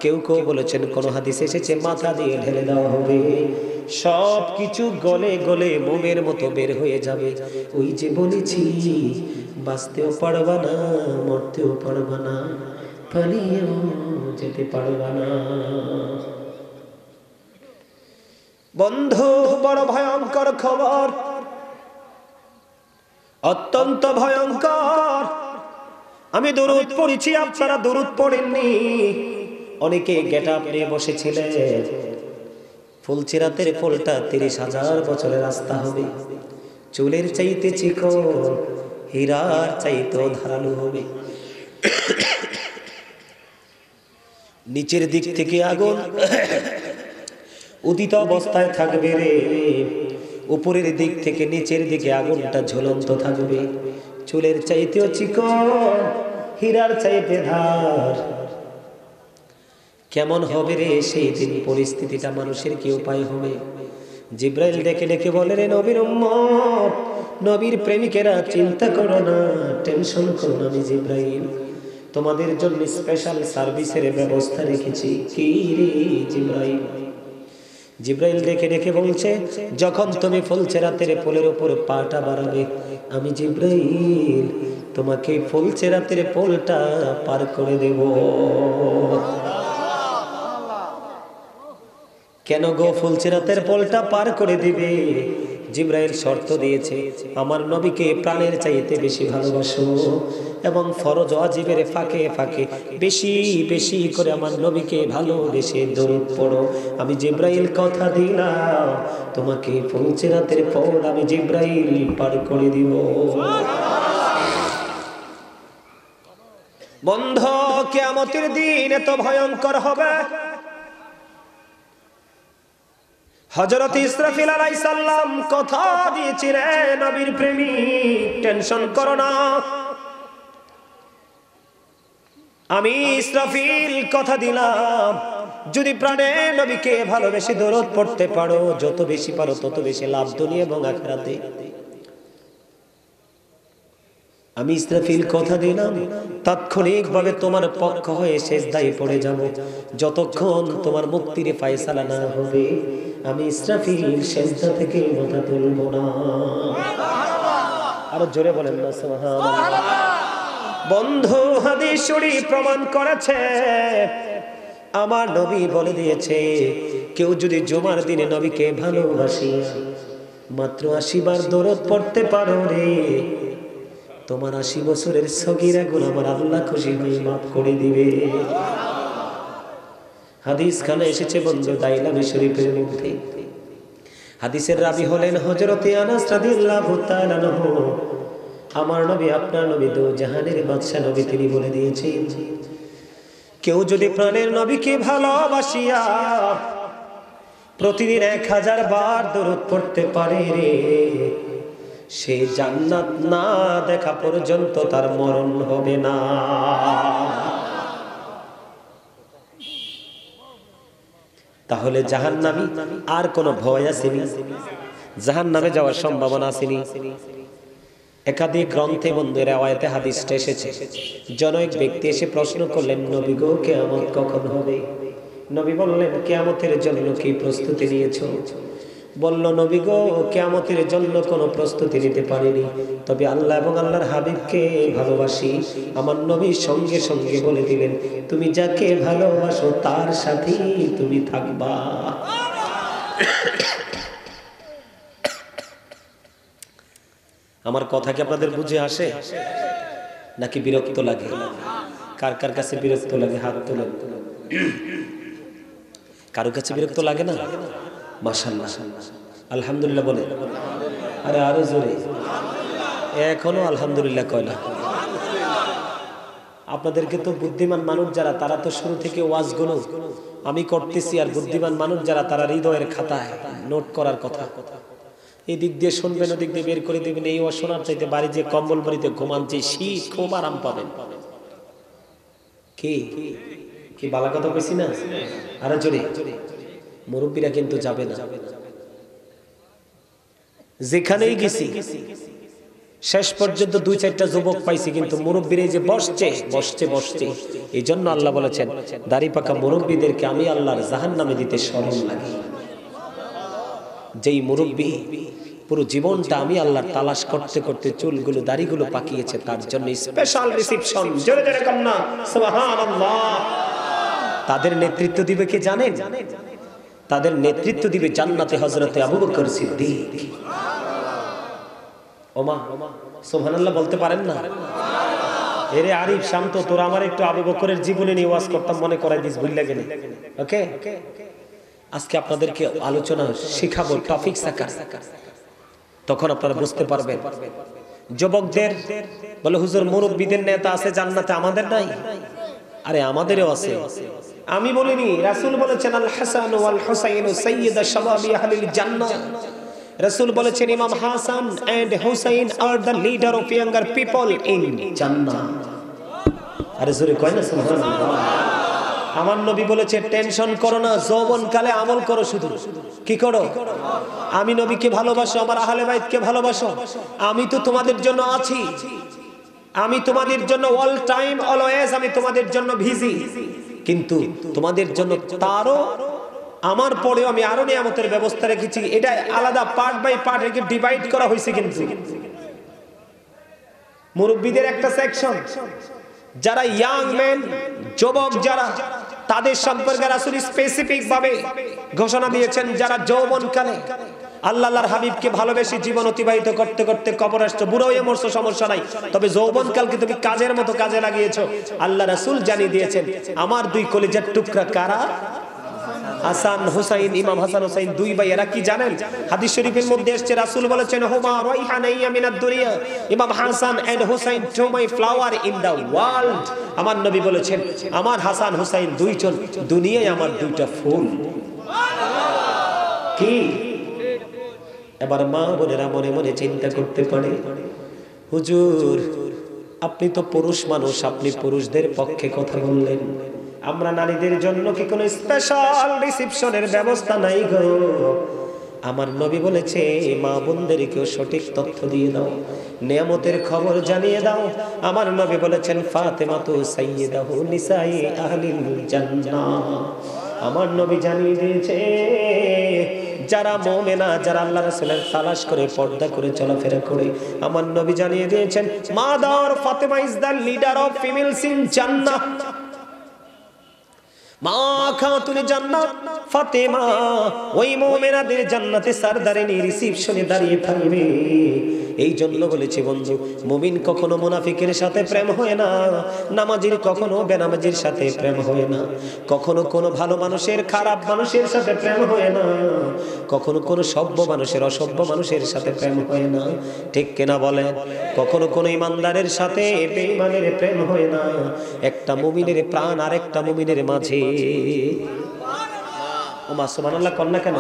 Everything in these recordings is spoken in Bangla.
কেউ কেউ বলেছেন কোন হাদিসে এসেছে মাথা দিয়ে ঢেলে দেওয়া হবে, সব কিছু গলে গলে মোমের মতো বের হয়ে যাবে। ওই যে বলেছি, বাঁচতেও পারবা না, মরতেও পারবা না, পালিয়েও যেতে পারবা না। বন্ধু, বড় ভয়ঙ্কর খবর, অত্যন্ত ভয়ঙ্কর। আমি দরুদ পড়েছি, আপনারা দরুদ পড়েননি। অনেকে গেটআপ নিয়ে বসেছিলেন। ফুলচিরাতের ফুলটা 30,000 বছরের রাস্তা হবে। চুলের চাইতে চিকন, হীরার চাইতে ধারালো হবে। নিচের দিক থেকে আগুন উদিত অবস্থায় থাকবে রে, উপরের দিক থেকে নিচের দিকে আগুনটা ঝুলন্ত থাকবে। চুলের চাইতেও চিকন, হীরার চাইতে ধার। কেমন হবে রে সেই দিন, পরিস্থিতিটা মানুষের কি উপায় হবে? জিব্রাইল ডেকে ডেকে বলে, রে নবীর উম্মত, নবীর প্রেমিকেরা, চিন্তা করো না, টেনশন করো না, আমি জিব্রাইল তোমাদের জন্য স্পেশাল সার্ভিসের ব্যবস্থা রেখেছি। কি রে জিব্রাইল? জিব্রাইল ডেকে ডেকে বলছে, যখন তুমি ফুলচেরাতের পোলের উপর পাটা বাড়াবে, আমি জিব্রাইল তোমাকে ফুলচেরাতের পোলটা পার করে দেব। কেন গো ফুলচিরাতের পোলটা পার করে দিবে? জিব্রাইল শর্ত দিয়েছে, আমার নবীকে প্রাণের চাইতে বেশি ভালোবাসো এবং ফরজ ওয়াজিবের ফাঁকে ফাঁকে বেশি বেশি করে আমার নবীকে ভালোবেসে দরুদ পড়ো। আমি জিব্রাইল কথা দিলাম, তোমাকে ফুলচিরাতের পোল আমি জিব্রাইল পার করে দিব। বন্ধ, কিয়ামতের দিন এত ভয়ঙ্কর হবে। হযরত ইসরাফিল আলাইহিস সালাম কথা দিয়েছিলেন, নবীর প্রেমিক টেনশন করো না, আমি ইসরাফিল কথা দিলাম, যদি প্রাণে নবীকে ভালোবেসে দরুদ পড়তে পারো, যত বেশি পারো তত বেশি লাভ দুনিয়া এবং আখিরাতে। আমি ইসরাফিল কথা দিলাম, তাৎক্ষণিকভাবে তোমার পক্ষ হয়ে সিজদায় পড়ে যাব। যতক্ষণ তোমার মুক্তির ফয়সালা না হবে, আমি ইসরাফিল সিজদা থেকে মাথা তুলব না। আরো জোরে বলেন না সুবহানাল্লাহ। বন্ধু, হাদিস শরীফ প্রমাণ করেছে, আমার নবী বলে দিয়েছে, কেউ যদি জুমার দিনে নবীকে ভালোবাসি মাত্র 80 বার দরুদ পড়তে পারো রে, তোমার 80 বছরের সগীরা গুনাহ আমার আল্লাহ খুশি হয়ে মাফ করে দিবে। হাদিস খানে এসেছে বন্ধু দাইলামি শরীফের মধ্যে। হাদিসের রাবী হলেন হযরত আনাস রাদিয়াল্লাহু তাআলা আনহু। আমার নবী, আপনার নবী, দো জাহানের বাদশা নবী, তিনি বলে দিয়েছেন, কেউ যদি প্রাণের নবীকে ভালোবাসিয়া প্রতিদিন 1000 বার দরুদ পড়তে পারে রে, সে জান্নাত না দেখা পর্যন্ত তার মরণ হবে না। তাহলে জাহান্নামী আর কোনো ভয় আসেনি? জাহান্নামে যাওয়ার সম্ভাবনা আসেনি? একাধিক গ্রন্থে বন্ধু রিওয়ায়াতে হাদিসটা এসেছে। জনৈক ব্যক্তি এসে প্রশ্ন করলেন, নবী গো, কিয়ামত কখন হবে? নবী বললেন, কিয়ামতের জন্য কি প্রস্তুতি নিয়েছো? বলল, নবী গো, কিয়ামতের জন্য কোনো প্রস্তুতি নিতে পারিনি, তবে আল্লাহ এবং আল্লাহর হাবিবকে ভালোবাসি। আমার নবী সঙ্গে সঙ্গে বলে দিলেন, তুমি যাকে ভালোবাসো তার সাথেই তুমি থাকবা। আমার কথা কি আপনাদের বুঝে আসে নাকি বিরক্ত লাগে? কার কার কাছে বিরক্ত লাগে হাত তোলেন। কারো কাছে বিরক্ত লাগে না? মাশাআল্লাহ, আলহামদুলিল্লাহ বলে। আরে আরো জোরে। এখনো আলহামদুলিল্লাহ কয় না। আপনাদেরকে তো বুদ্ধিমান মানুষ যারা, তারা তো শুরু থেকে ওয়াজগুলো আমি করতেছি, আর বুদ্ধিমান মানুষ যারা, তারা হৃদয়ের খাতায় নোট করার কথা। এই দিক দিয়ে শুনবেন, ওদিক দিয়ে বের করে দিবেন। এই শোনার চাইতে বাড়ি যে কম্বল বাড়িতে ঘুমান, যে শীত, খুব আরাম পাবেন। কি কি বালা কথা কইছি না? আরো জোরে। মুরব্বীরা কিন্তু যাবে না। যেখানেই গেছি শেষ পর্যন্ত দুই চারটা যুবক পাইছি, কিন্তু মুরব্বীর এই যে বসছে বসছে বসছে, এই জন্য আল্লাহ বলেছেন দাড়ি পাকা মুরব্বীদেরকে আমি আল্লাহর জাহান্নামে দিতে শরম লাগে। যেই মুরব্বী পুরো জীবনটা আমি আল্লাহর তালাশ করতে করতে চুলগুলো দাড়িগুলো পাকিয়েছে, তার জন্য স্পেশাল রিসিপশন। জোরে জোরে কান্না সুবহানাল্লাহ। তাদের নেতৃত্ব দিবে কে জানেন? তাদের নেতৃত্ব দিবে জান্নাতে হযরতে আবু বকর সিদ্দিক। ওমা সুবহানাল্লাহ বলতে পারেন না? এরে আরিফ শান্ত, তোরা আমার একটু আবু বকরের জীবনে নিয়ে ওয়াজ করতাম, মনে করাই দিস, ভুল লাগে না। ওকে, আজকে আপনাদেরকে আলোচনা শিখাবো টপিক সাকার, তখন আপনারা বুঝতে পারবেন। যুবকদের বলে হুজুর মুরব্বীদের নেতা আছে জান্নাতে, আমাদের নাই। আরে আমাদেরও আছে। আমি বলিনি, রাসূল বলেছেন আল হাসান ওয়াল হুসাইন সাইয়্যিদা শাবাবি আহলিল জান্নাহ। রাসূল বলেছেন imam Hasan and Husain are the leader of younger people in জান্নাহ। আরে জোরে কয় না সুবহানাল্লাহ। আমার নবী বলেছে টেনশন করো না, যৌবনকালে আমল করো, শুধু কি করো? আমি নবীকে ভালোবাসো, আমার আহলে বাইতকে ভালোবাসো। আমি তো তোমাদের জন্য আছি, আমি তোমাদের জন্য অল টাইম অলওয়েজ, আমি তোমাদের জন্য ভিজি। কিন্তু তোমাদের জন্য তারও আমার পরেও আমি আরো নিয়ামতের ব্যবস্থা রেখেছি। এটা আলাদা পার্ট বাই পার্ট একে ডিভাইড করা হয়েছে। কিন্তু মুরব্বীদের একটা সেকশন, যারা ইয়াং ম্যান, যুবক যারা, তাদের সম্পর্কে রাসূল স্পেসিফিক ভাবে ঘোষণা দিয়েছেন যারা যৌবনকালে আল্লাহর হাবিবকে ভালোবেসে জীবন অতিবাহিত করতে করতে কবর আসছো, বুড়ো হয়ে মরছো, সমস্যা নাই, তবে যৌবনকালকে তুমি কাজের মতো কাজে লাগিয়েছো। আল্লাহ রাসূল জানিয়ে দিয়েছেন আমার দুই কলিজার টুকরা কারা? হাসান হুসাইন। ইমাম হাসান হুসাইন দুই ভাই, এরা কি জানেন? হাদিস শরীফের মধ্যে এসেছে রাসূল বলেছেন হুমা রাইহানাইয়া মিনাদ দুনিয়া। Imam Hasan and Husain to my flower in the world. আমার নবী বলেছেন আমার হাসান হুসাইন দুইজন দুনিয়ায় আমার দুইটা ফুল। কি এবার মা বোনেরা মনে মনে চিন্তা করতে পারে, হুজুর আপনি তো পুরুষ মানুষ, আপনি পুরুষদের পক্ষে কথা বললেন, আমরা নারীদের জন্য কি কোনো স্পেশাল রিসেপশনের ব্যবস্থা নাই গো? আমার নবী বলেছে মা বোনদেরকেও সঠিক তথ্য দিয়ে দাও, নিয়ামতের খবর জানিয়ে দাও। আমার নবী বলেছেন ফাতেমাতু সাইয়্যিদাহু নিসাই আহলিল জান্নাহ। আমার নবী জানিয়ে দিয়েছে যারা মুমিনা, যারা আল্লাহ রাসূলের তালাশ করে পর্দা করে চলাফেরা করে, আমার নবী জানিয়ে দিয়েছেন mother Fatema is the leader of females in জান্নাহ। মা খাতুনে জান্নাত ফাতেমা ওই মুমিনাদের জান্নাতে সরদারিনী রিসেপশনে দাঁড়িয়ে থাকবে। এই জন্য বলেছি বন্ধু, মুমিন কখনো মুনাফিকের সাথে প্রেম হয় না, নামাজির কখনো বেনামাজির সাথে প্রেম হয় না, কখনো কোনো ভালো মানুষের খারাপ মানুষের সাথে প্রেম হয় না, কখনো কোনো সভ্য মানুষের অসভ্য মানুষের সাথে প্রেম হয় না, ঠিক কিনা বলেন? কখনো কোনো ইমানদারের সাথে বেঈমানের প্রেম হয় না। একটা মুমিনের প্রাণ আর একটা মুমিনের মাঝে। ওমা সুবহানাল্লাহ কন্যা কেন?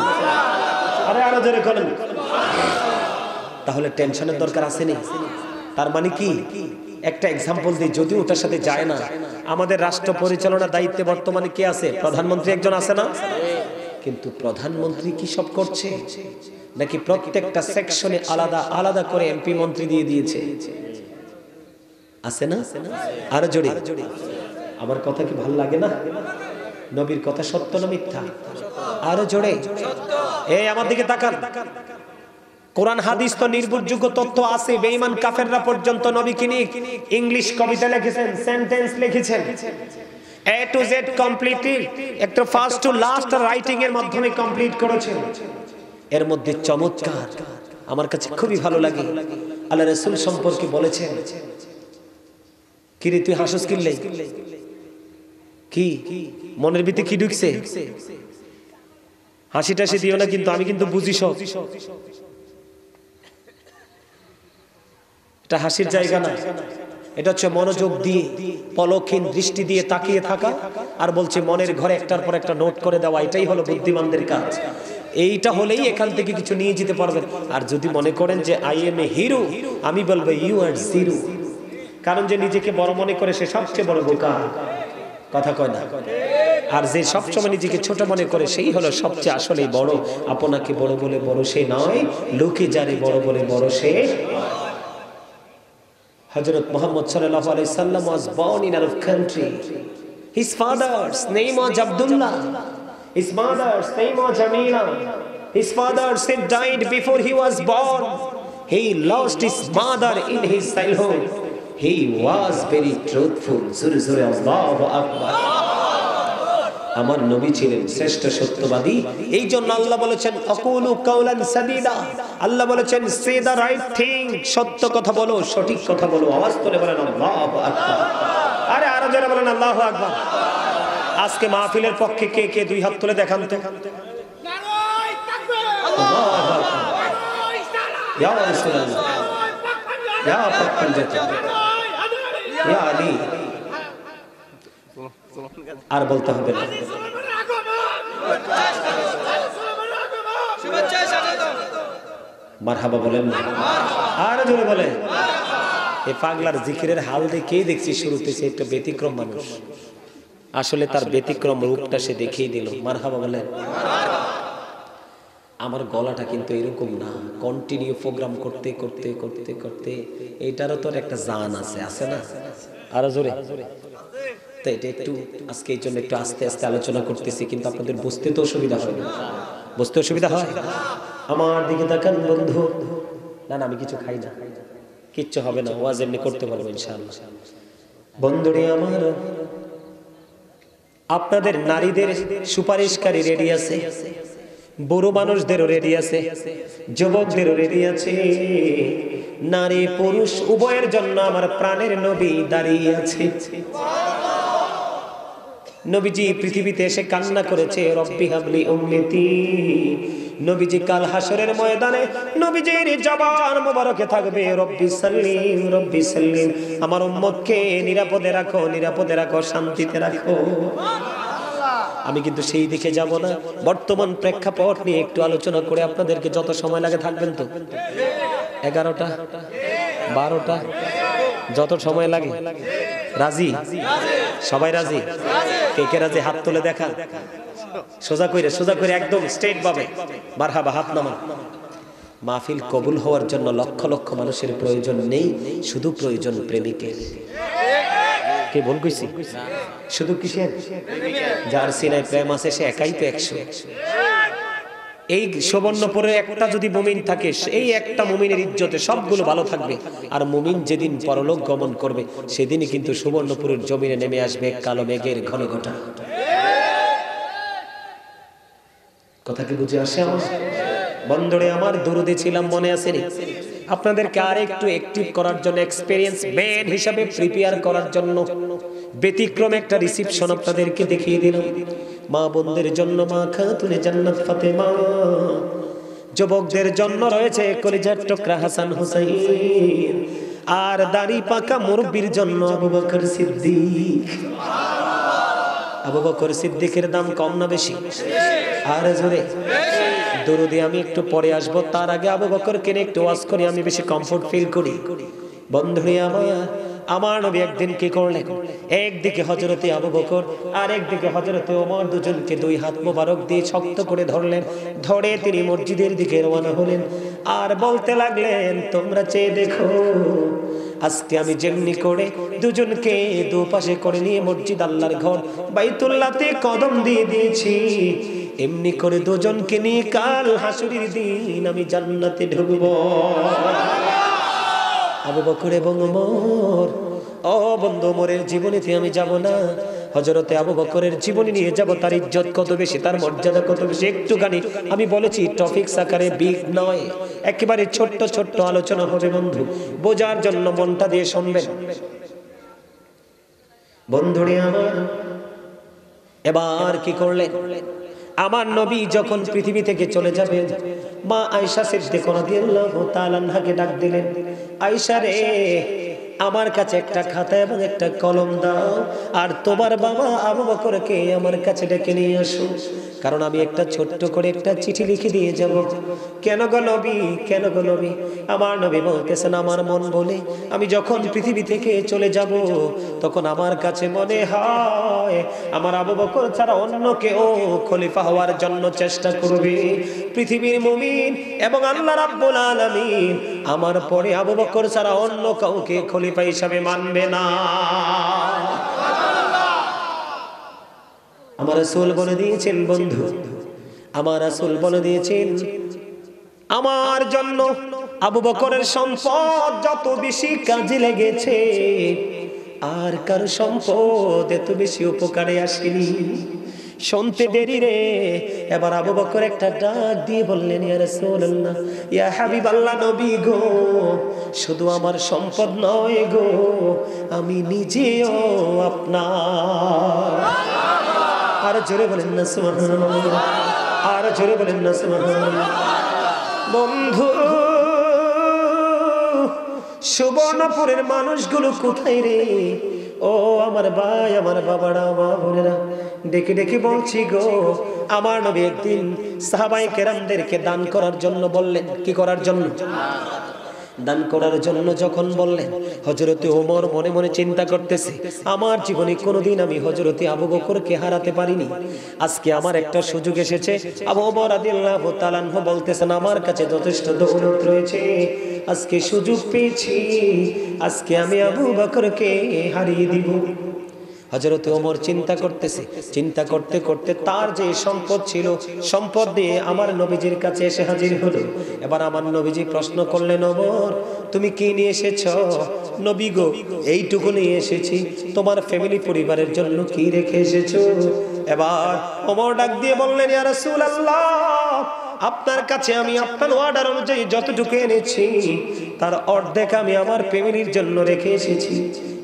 আরে আরো জোরে করেন। তাহলে টেনশনের দরকার আছে না? তার মানে কি? একটা এক্সাম্পল দিই, যদি ওটার সাথে যায় না। আমাদের রাষ্ট্র পরিচালনার দায়িত্বে বর্তমানে কে আছে? প্রধানমন্ত্রী একজন আছে না? কিন্তু প্রধানমন্ত্রী কি সব করছে নাকি প্রত্যেকটা সেকশনে আলাদা আলাদা করে এমপি মন্ত্রী দিয়ে দিয়েছে? আছে না? আরো জোরে। আমার কথা কি ভালো লাগে না? নবীর কথা সত্য না মিথ্যা? আরো জোরে। এই আমার দিকে তাকান। কোরআন হাদিস তো নির্ভরযোগ্য তথ্য আছে। বেঈমান কাফেররা পর্যন্ত নবীকে নিয়ে ইংলিশ কবিতা লিখেছেন, সেন্টেন্স লিখেছেন, এ টু জেড কমপ্লিটলি একটা ফার্স্ট টু লাস্ট রাইটিং এর মাধ্যমে কমপ্লিট করেছেন। এর মধ্যে চমৎকার আমার কাছে খুবই ভালো লাগে আল্লাহ রাসূল সম্পর্কে বলেছেন, কি রে তুই হাসিস কিল্লে? কি মনের ভিতরে কি ঢুকছে? হাসি টাসি দিও না কিন্তু, আমি কিন্তু বুঝি সব। এটা হাসির জায়গা না, এটা হচ্ছে মনোযোগ দিয়ে পলকহীন দৃষ্টি দিয়ে তাকিয়ে থাকা আর বলছে মনের ঘরে একটার পর একটা নোট করে দেওয়া। এটাই হলো বুদ্ধিমানদের কাজ। এইটা হলেই এখান থেকে কিছু নিয়ে যেতে পারবেন। আর যদি মনে করেন যে আই এম এ হিরো, আমি বলবো ইউ আর জিরো। কারণ যে নিজেকে বড় মনে করে সে সবচেয়ে বড় বোকা। কথা কয় না? আর যে সবসময় নিজেকে ছোট মনে করে সেই হলো সবচেয়ে আসলে বড়। আপনাকে বড় বলে বড় সে নয়, লোকে যারে বড় বলে বড় সে। Hazrat Muhammad sallallahu alaihi wasallam was born in Arab country. His father's name was Abdullah. His mother's name was Jamila. His father said died before he was born. He lost his mother in his childhood. He was very truthful. Zure zure Allahu Akbar. আমার নবী ছিলেন শ্রেষ্ঠ সত্যবাদী। এই জন্য আল্লাহ বলেছেন আকুলু কাওলান সাদীদা। আল্লাহ বলেছেন সে দা রাইট থিং, সত্য কথা বলো, সঠিক কথা বলো। আওয়াজ তুলে বলেন আল্লাহু আকবার। আরে আরো জোরে বলেন আল্লাহু আকবার। আজকে মাহফিলের পক্ষে কে কে দুই হাত তুলে দেখান তো। নারায়ে তাকবীর, আল্লাহু আকবার, ইয়া রাসূলুল্লাহ, ইয়া পাকল জাতি, ইয়া আলী। আর বলতে হবে না। মারহাবা বলেন না, আর জোরে বলে। এই পাগলার জিকিরের হাল দেখেই দেখছি শুরুতে সে একটা ব্যতিক্রম মানুষ, আসলে তার ব্যতিক্রম রূপটা সে দেখিয়ে দিল। মারহাবা বলেন। আমার গলাটা কিন্তু এরকম না, কন্টিনিউ প্রোগ্রাম করতে করতে করতে করতে এটারও তো একটা জান আছে, আছে না? আরো জোরে। তো এটা একটু আজকে এই জন্য একটু আস্তে আস্তে আলোচনা করতেছি, কিন্তু আপনাদের বুঝতে তো অসুবিধা হয়, বুঝতে অসুবিধা হয়। আমার দিকে তাকান বন্ধু। না না, আমি কিছু খাই না, কিচ্ছু হবে না, ওয়াজ এমনি করতে পারবো ইনশাআল্লাহ। বন্ধুরে আমার, আপনাদের নারীদের সুপারিশকারী রেডি আছে, বুড়ো মানুষদেরও রেডি আছে, যুবকদেরও রেডি আছে। নারী পুরুষ উভয়ের জন্য আমার প্রাণের নবী দাঁড়িয়ে আছে। নবীজি পৃথিবীতে এসে কান্না করেছে, রব্বি হাবলি উম্মতি। নবীজি কাল হাসরের ময়দানে নবীজির জবান মোবারকে থাকবে রব্বি সাল্লিম, রব্বি সাল্লিম। আমার উম্মতকে নিরাপদে রাখো, নিরাপদে রাখো, শান্তিতে রাখো। আমি কিন্তু সেই দিকে যাব না, বর্তমান প্রেক্ষাপট নিয়ে একটু আলোচনা করে আপনাদেরকে যত সময় লাগে থাকবেন তো, 11টা 12টা যত সময় লাগে। রাজি? সবাই রাজি? কে কে রাজি হাত তুলে দেখা। সোজা কইরে, সোজা করে একদম স্ট্রেট ভাবে মারহাবা, হাত নামান। মাহফিল কবুল হওয়ার জন্য লক্ষ লক্ষ মানুষের প্রয়োজন নেই, শুধু প্রয়োজন প্রেমিকের। কে ভুল কইছি? শুধু কিসের? যার সিনায় প্রেম আছে সে একাই তো 100। এই সুবর্ণপুরে একটা যদি মুমিন থাকে, এই একটা মুমিনের ইজ্জতে সবগুলো ভালো থাকবে। আর মুমিন যেদিন পরলোক গমন করবে সেদিনই কিন্তু সুবর্ণপুরের জমিনে নেমে আসবে কালো মেঘের ঘন ঘটা। কথা কি বুঝে আসে আমার বন্ধুরে আমার? দরুদে ছিলাম, মনে আছে নি? আপনাদেরকে আর একটু অ্যাক্টিভ করার জন্য, এক্সপেরিয়েন্স ম্যান হিসাবে প্রিপেয়ার করার জন্য ব্যতিক্রম একটা রিসিপশন আপনাদেরকে দেখিয়ে দিলাম। মা বোনদের জন্য মা খাতুনে জান্নাত ফাতেমা, যুবকদের জন্য রয়েছে কলিজার টুকরা হাসান হুসাইন, আর দাড়ি পাকা মুরব্বির জন্য আবু বকর সিদ্দিক। আবু বকর সিদ্দিকের দাম কম না বেশি? আর জোরে দরুদে আমি একটু পরে আসবো, তার আগে আবু বকরকে নিয়ে একটু ওয়াজ করি, আমি বেশি কমফোর্ট ফিল করি। বন্ধুরে আমার নবী একদিন কি করলেন? একদিকে হযরতে আবু বকর আর একদিকে হযরতে ওমর, দুজনকে দুই হাত মোবারক দিয়ে শক্ত করে ধরলেন। ধরে তিনি মসজিদের দিকে রওনা হলেন আর বলতে লাগলেন, তোমরা চেয়ে দেখো আজকে আমি যেমনি করে দুজনকে দুপাশে করে নিয়ে মসজিদ আল্লাহর ঘর বাইতুল্লাহতে কদম দিয়ে দিয়েছি, এমনি করে দুজনকে নিয়ে কাল হাসরের দিন আমি জান্নাতে ঢুকবো। আবু বকর এবং ওমর, ও বন্ধু, ওমরের জীবনীতে আমি যাব না, হযরতে আবু বকরের জীবনী নিয়ে যাব। তার ইজ্জত কত বেশি, তার মর্যাদা কত বেশি, একটুখানি আমি বলেছি টপিক আকারে, বিগ নয়, একেবারে ছোট্ট ছোট্ট আলোচনা হবে বন্ধু, বোঝার জন্য মনটা দিয়ে শুনবেন বন্ধুরে আমার। এবার কি করলেন? আমার নবী যখন পৃথিবী থেকে চলে যাবেন, মা আয়েশা সিদ্দিকা রাদিয়াল্লাহু তাআলা আনহাকে ডাক দিলেন, আয়েশা রে, আমার কাছে একটা খাতা এবং একটা কলম দাও, আর তোমার বাবা আবু বকরকে আমার কাছে ডেকে নিয়ে আসো, কারণ আমি একটা ছোট্ট করে একটা চিঠি লিখে দিয়ে যাব। কেন গো নবী, কেন গো নবী? আমার নবী বলতেছেন, আমার মন বলে আমি যখন পৃথিবী থেকে চলে যাব তখন আমার কাছে মনে হয় আমার আবু বকর ছাড়া অন্য কেউ খলিফা হওয়ার জন্য চেষ্টা করবে। পৃথিবীর মুমিন এবং আল্লাহ রাব্বুল আলামিন আমার পরে আবু বকর ছাড়া অন্য কাউকে খলিফা খলিফা হিসাবে মানবে না। আমার রাসূল বলে দিয়েছেন বন্ধু, আমার রাসূল বলে দিয়েছেন আমার জন্য আবু বকরের সম্পদ যত বেশি কাজে লেগেছে আর কার সম্পদ এত বেশি উপকারে আসেনি। শুনতে দেরি রে, এবার আবু বকর একটা ডাক দিয়ে বললেন, ইয়া রাসূলুল্লাহ, ইয়া হাবিবাল্লাহ, নবী গো, শুধু আমার সম্পদ নয় গো, আমি নিজেও আপনার। আর জোরে বলেন না সুবহানাল্লাহ, আর জোরে বলেন না সুবহানাল্লাহ। বন্ধু, সুবর্ণপুরের মানুষগুলো কোথায় রে? ও আমার ভাই, আমার বাবারা, মা বোনেরা, ডেকে ডেকে বলছি গো, আমার নবী একদিন সাহাবায়ে কেরামদেরকে দান করার জন্য বললেন। কি করার জন্য? দান করার জন্য যখন বললেন, হযরতে ওমর মনে মনে চিন্তা করতেছে, আমার জীবনে কোনোদিন আমি হযরতে আবু বকরকে হারাতে পারিনি, আজকে আমার একটা সুযোগ এসেছে। আবু বকর রাদিয়াল্লাহু তাআলা আনহু বলতেছেন, আমার কাছে যথেষ্ট দৌলত রয়েছে, আজকে সুযোগ পেয়েছি, আজকে আমি আবু বকরকে হারিয়ে দিব। হযরতে ওমর চিন্তা করতেছে, চিন্তা করতে করতে তার যে সম্পদ ছিল, সম্পদ দিয়ে আমার নবীজির কাছে এসে হাজির হলো। এবার আমার নবীজি প্রশ্ন করলেন, ওমর তুমি কি নিয়ে এসেছো? নবী গো, এইটুকু নিয়ে এসেছি, তোমার ফ্যামিলি পরিবারের জন্য কি রেখে এসেছো? এবার ওমর ডাক দিয়ে বললেন, ইয়া রাসূলুল্লাহ, আপনার কাছে আমি আপনার অর্ডার অনুযায়ী যতটুকু এনেছি তার অর্ধেক আমি আমার ফ্যামিলির জন্য রেখে এসেছি।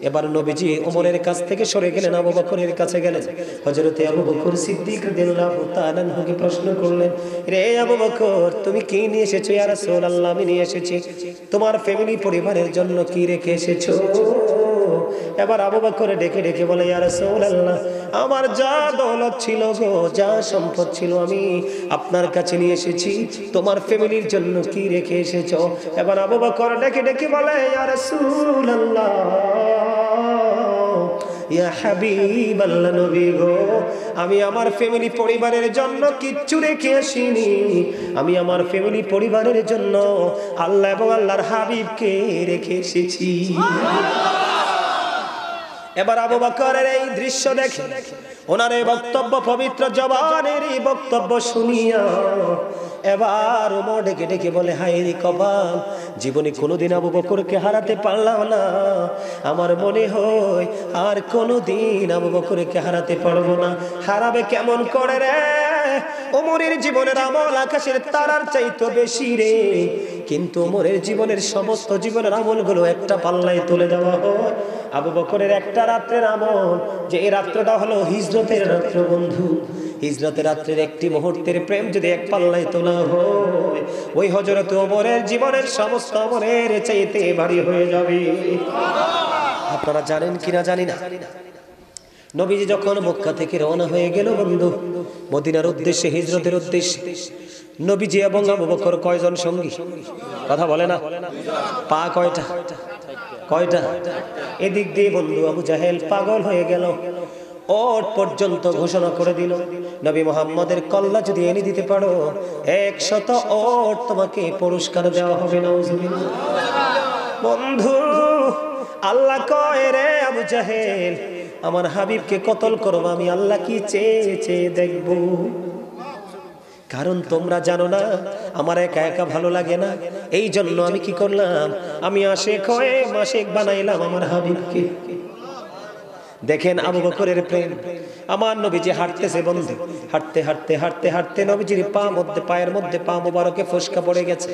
এবার নবীজি ওমরের কাছ থেকে সরে গেলেন, আবু বকরের কাছে গেলেন। হযরতে আবু বকর সিদ্দিক রাদিয়াল্লাহু তাআলা আনহুকে প্রশ্ন করলেন, রে আবু বকর, তুমি কি নিয়ে এসেছো? ইয়া রাসূলুল্লাহ, আমি নিয়ে এসেছি তোমার ফ্যামিলি পরিবারের জন্য কি রেখে এসেছো? এবার আবু বকর ডেকে ডেকে বলে, ইয়া রাসূলুল্লাহ, আমার যা দৌলত ছিল গো, যা সম্পদ ছিল আমি আপনার কাছে নিয়ে এসেছি, তোমার ফ্যামিলির জন্য কি রেখে এসেছো? এবার আবু বকর ডেকে ডেকে বলে, ইয়া রাসূলুল্লাহ, ইয়া হাবিবাল্লাহ, নবী গো, আমি আমার ফ্যামিলি পরিবারের জন্য কিচ্ছু রেখে আসিনি, আমি আমার ফ্যামিলি পরিবারের জন্য আল্লাহ এবং আল্লাহর হাবিবকে রেখে এসেছি। এবার আবু বকরের এই দৃশ্য দেখে, ওনার এই বক্তব্য, পবিত্র জবানের এই বক্তব্য শুনিয়া এবার ওমর ডেকে ডেকে বলে, হায় রে কপাল, জীবনে কোনোদিন আবু বকরকে হারাতে পারলাম না, আমার মনে হয় আর কোনোদিন আবু বকরকে হারাতে পারবো না। হারাবে কেমন করে রে? ওমরের জীবনের আমল আকাশের তারার চাইতে বেশি রে, কিন্তু ওমরের জীবনের সমস্ত জীবনের আমলগুলো একটা পাল্লায় তুলে দেওয়া হয়। আবু বকরের একটা রাত্রের আমল, যে এই রাত্রটা হলো হিজরতের রাত্র বন্ধু, হিজরতের রাত্রের একটি মুহূর্তের প্রেম যদি এক পাল্লায় তোলা হয়, ওই হযরত ওমরের জীবনের সমস্ত আমলের চাইতে ভারী হয়ে যাবে। আপনারা জানেন কিনা জানি না, নবীজি যখন মক্কা থেকে রওনা হয়ে গেল বন্ধু, মদিনার উদ্দেশ্যে, হিজরতের উদ্দেশ্যে, নবীজি এবং আবু বকর কয়জন সঙ্গী? কথা বলে না, পা কয়টা? কয়টা? এদিক দিয়ে বন্ধু আবু জাহেল পাগল হয়ে গেল, ওট পর্যন্ত ঘোষণা করে দিল, নবী মুহাম্মদের কল্লা যদি এনে দিতে পারো 100 ওট তোমাকে পুরস্কার দেওয়া হবে। নাউজুবিল্লাহ। বন্ধু, আল্লাহ কয়, রে আবু জাহেল, আমার হাবিবকে কতল করব আমি আল্লাহ কি চেয়ে চেয়ে দেখব? কারণ তোমরা জানো না আমার একা একা ভালো লাগে না, এই জন্য আমি কি করলাম, আমি আশেক হয়ে মাশেক বানাইলাম আমার হাবিবকে। দেখেন আবু বকরের প্রেম। আমার নবীজি হাঁটতেছে বন্ধু, হাঁটতে হাঁটতে হাঁটতে হাঁটতে নবীজির পায়ের মধ্যে পা মোবারকে ফসকা পড়ে গেছে।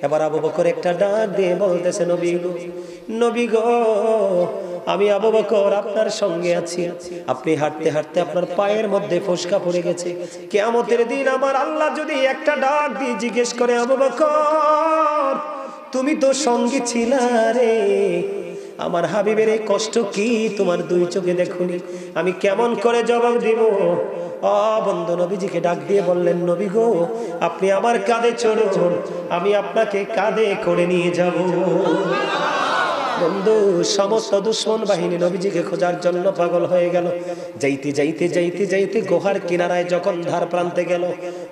এবার আবু বকর একটা ডাক দিয়ে বলতেছে, নবী গো, নবী গো, আমি আবু বকর আপনার সঙ্গে আছি, আপনি হাঁটতে হাঁটতে আপনার পায়ের মধ্যে ফসকা পড়ে গেছে, কিয়ামতের দিন আমার আল্লাহ যদি একটা ডাক দিয়ে জিজ্ঞেস করে, আবু বকর তুমি তো সঙ্গে ছিলা রে, আমার হাবিবের এই কষ্ট কি তোমার দুই চোখে দেখুনি, আমি কেমন করে জবাব দিব? বন্ধু নবীজিকে ডাক দিয়ে বললেন, নবী গো, আপনি আমার কাঁধে চড়ুন, আমি আপনাকে কাঁধে করে নিয়ে যাব। বন্ধু, সমস্ত দুশমন বাহিনী নবীজিকে খোঁজার জন্য পাগল হয়ে গেল। যাইতে যাইতে যাইতে যাইতে গুহার কিনারায় যখন ধার প্রান্তে গেল,